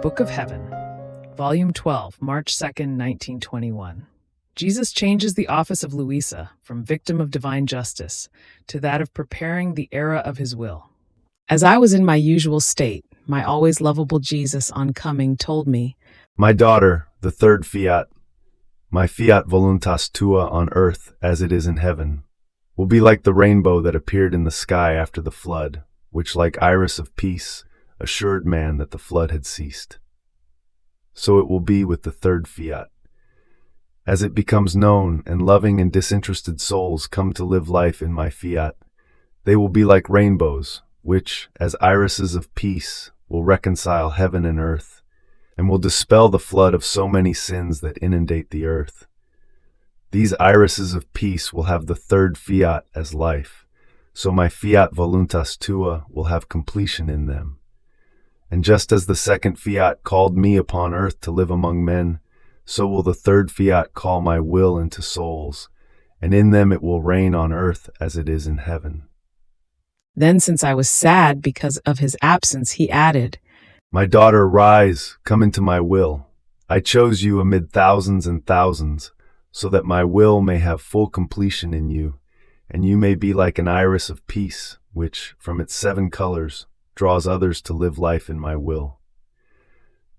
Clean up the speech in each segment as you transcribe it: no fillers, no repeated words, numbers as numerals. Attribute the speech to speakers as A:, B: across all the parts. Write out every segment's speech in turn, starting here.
A: Book of Heaven, Volume 12, March 2nd, 1921. Jesus changes the office of Luisa from victim of divine justice to that of preparing the era of his will. As I was in my usual state, my always lovable Jesus on coming told me,
B: "My daughter, the third fiat, my fiat voluntas tua on earth as it is in heaven, will be like the rainbow that appeared in the sky after the flood, which like iris of peace assured man that the flood had ceased. So it will be with the third fiat. As it becomes known and loving and disinterested souls come to live life in my fiat, they will be like rainbows, which, as irises of peace, will reconcile heaven and earth, and will dispel the flood of so many sins that inundate the earth. These irises of peace will have the third fiat as life, so my fiat voluntas tua will have completion in them. And just as the second fiat called me upon earth to live among men, so will the third fiat call my will into souls, and in them it will reign on earth as it is in heaven."
A: Then, since I was sad because of his absence, he added,
B: "My daughter, rise, come into my will. I chose you amid thousands and thousands, so that my will may have full completion in you, and you may be like an iris of peace, which, from its 7 colors, draws others to live life in my will.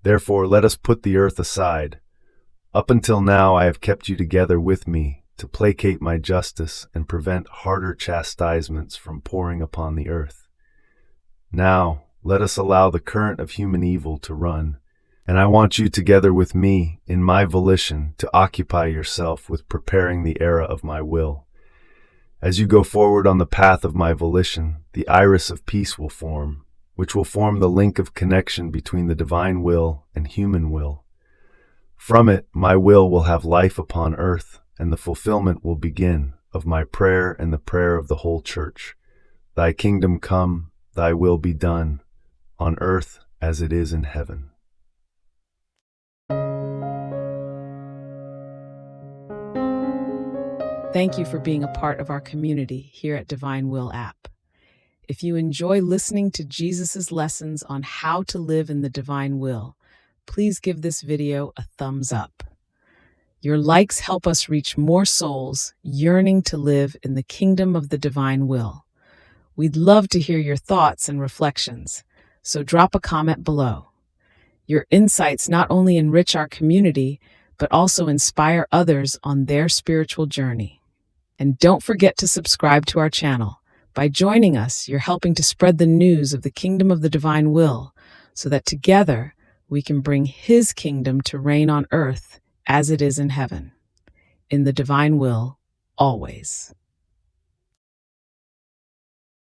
B: Therefore, let us put the earth aside. Up until now I have kept you together with me to placate my justice and prevent harder chastisements from pouring upon the earth. Now, let us allow the current of human evil to run, and I want you together with me, in my volition, to occupy yourself with preparing the era of my will. As you go forward on the path of my volition, the iris of peace will form, which will form the link of connection between the divine will and human will. From it, my will have life upon earth, and the fulfillment will begin of my prayer and the prayer of the whole church. Thy kingdom come, thy will be done, on earth as it is in heaven."
A: Thank you for being a part of our community here at Divine Will app. If you enjoy listening to Jesus' lessons on how to live in the divine will, please give this video a thumbs up. Your likes help us reach more souls yearning to live in the kingdom of the divine will. We'd love to hear your thoughts and reflections, so drop a comment below. Your insights not only enrich our community, but also inspire others on their spiritual journey. And don't forget to subscribe to our channel. By joining us, you're helping to spread the news of the kingdom of the divine will, so that together we can bring his kingdom to reign on earth as it is in heaven. In the divine will, always.